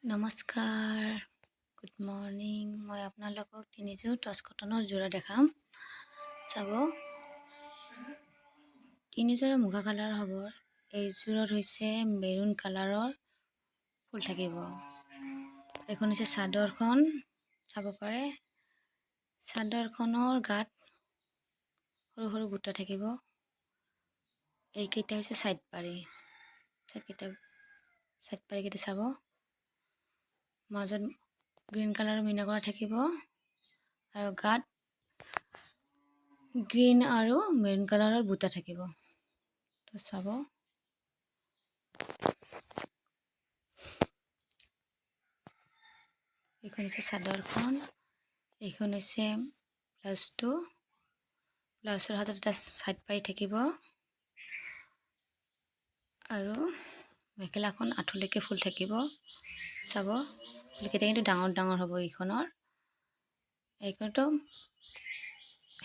নমস্কাৰ, good morning. মই আপোনালোকক তিনিযোৰ টচ কটনৰ যোৰা দেখাম। চাব, তিনিযোৰে মুগা কালাৰ হ'ব। এইযোৰত হৈছে মেৰুন কালাৰৰ ফুল থাকিব। এইখন হৈছে চাদৰখন, চাব পাৰে। চাদৰখনৰ গাত সৰু সৰু বুটা থাকিব। এইকেইটা হৈছে চাইড পাৰি। চাইড পাৰিকেইটা চাব। মাজত গ্ৰীণ কালাৰৰ মিনা কৰা থাকিব আৰু গাত গ্ৰীণ আৰু মেৰুন কালাৰৰ বুটা থাকিব। তো চাব, এইখন হৈছে চাদৰখন, এইখন হৈছে ব্লাউজটো। ব্লাউজৰ হাতত এটা চাইড পাৰি থাকিব আৰু মেখেলাখন আঁঠুলৈকে ফুল থাকিব। চাব, ফুলকেইটা কিন্তু ডাঙৰ ডাঙৰ হ'ব। এইখনতো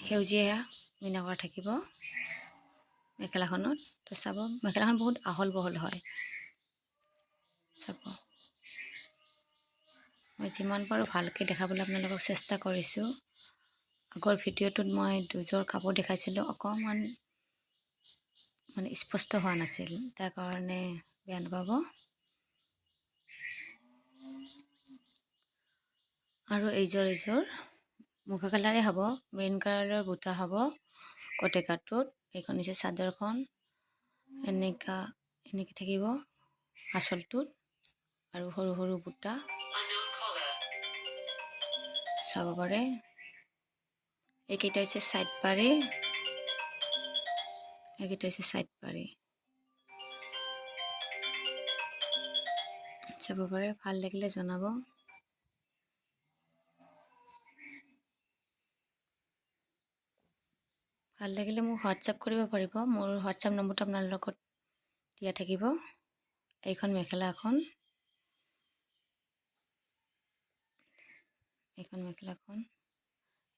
সেউজীয়া মিনা কৰা থাকিব মেখেলাখনত। তো চাব, মেখেলাখন বহুত আহল বহল হয়। চাব, মই যিমান পাৰোঁ ভালকৈ দেখাবলৈ আপোনালোকক চেষ্টা কৰিছোঁ। আগৰ ভিডিঅ'টোত মই দুযোৰ কাপোৰ দেখাইছিলোঁ, অকণমান স্পষ্ট হোৱা নাছিল, তাৰ কাৰণে বেয়া নাপাব। আৰু এইযোৰ মুগা কালাৰে হ'ব, মেৰুন কালাৰৰ বুটা হ'ব কটেকাটোত। এইখন হৈছে চাদৰখন, এনেকৈ থাকিব আঁচলটোত আৰু সৰু সৰু বুটা চাব পাৰে। এইকেইটা হৈছে চাইড পাৰি, চাব পাৰে। ভাল লাগিলে জনাব। ভাল লাগিলে মোক হোৱাটছআপ কৰিব পাৰিব। মোৰ হোৱাটছআপ নম্বৰটো আপোনাৰ লগত দিয়া থাকিব। এইখন মেখেলাখন,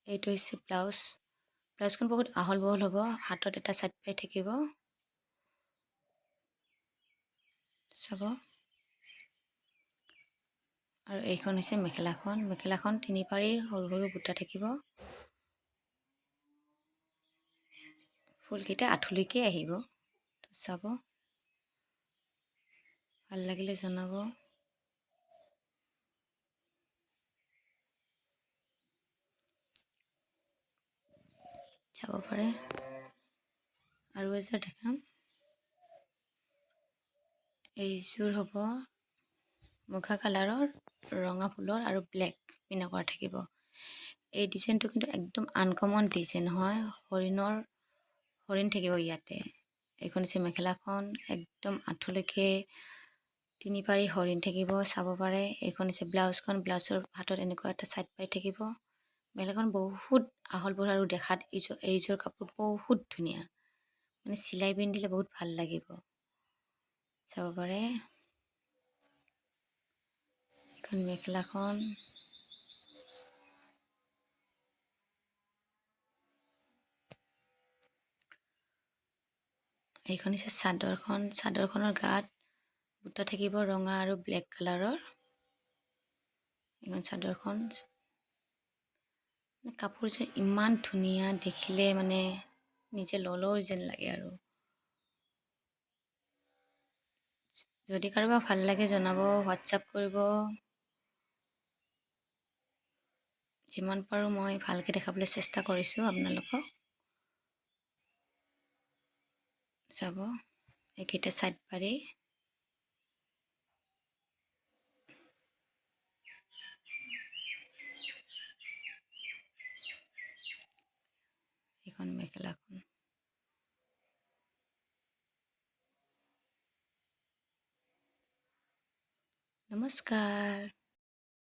এইটো হৈছে ব্লাউজখন বহুত আহল বহল হ'ব। হাতত এটা চাইড পাৰি থাকিব। চাব, আৰু এইখন হৈছে মেখেলাখন তিনি পাৰি সৰু সৰু বুটা থাকিব। ফুলকেইটা আঁঠুলৈকে আহিব। চাব, ভাল লাগিলে জনাব। চাব পাৰে। আৰু এযোৰ দেখাম। এইযোৰ হ'ব মুগা কালাৰৰ, ৰঙা ফুলৰ আৰু ব্লেক মিনা কৰা থাকিব। এই ডিজাইনটো কিন্তু একদম আনকমন ডিজাইন হয়। হৰিণ থাকিব ইয়াতে। এইখন হৈছে মেখেলাখন, একদম আঁঠুলৈকে তিনি পাৰি হৰিণ থাকিব। চাব পাৰে। এইখন হৈছে ব্লাউজখন, ব্লাউজৰ হাতত এনেকুৱা এটা চাইড পাৰি থাকিব। মেখেলাখন বহুত আহল বহল আৰু দেখাত এইযোৰ কাপোৰ বহুত ধুনীয়া। চিলাই পিন্ধিলে বহুত ভাল লাগিব। চাব পাৰে। এইখন মেখেলাখন, এইখন হৈছে চাদৰখনৰ গাত বুটা থাকিব ৰঙা আৰু ব্লেক কালাৰৰ। এইখন চাদৰখন, কাপোৰযোৰ ইমান ধুনীয়া, দেখিলে নিজে ল'লেও যেন লাগে। আৰু যদি কাৰোবাক ভাল লাগে জনাব, হোৱাটছআপ কৰিব। যিমান পাৰোঁ মই ভালকৈ দেখাবলৈ চেষ্টা কৰিছোঁ আপোনালোকক। চাব, এইকেইটা চাইড পাৰি। এইখন মেখেলাখন। নমস্কাৰ।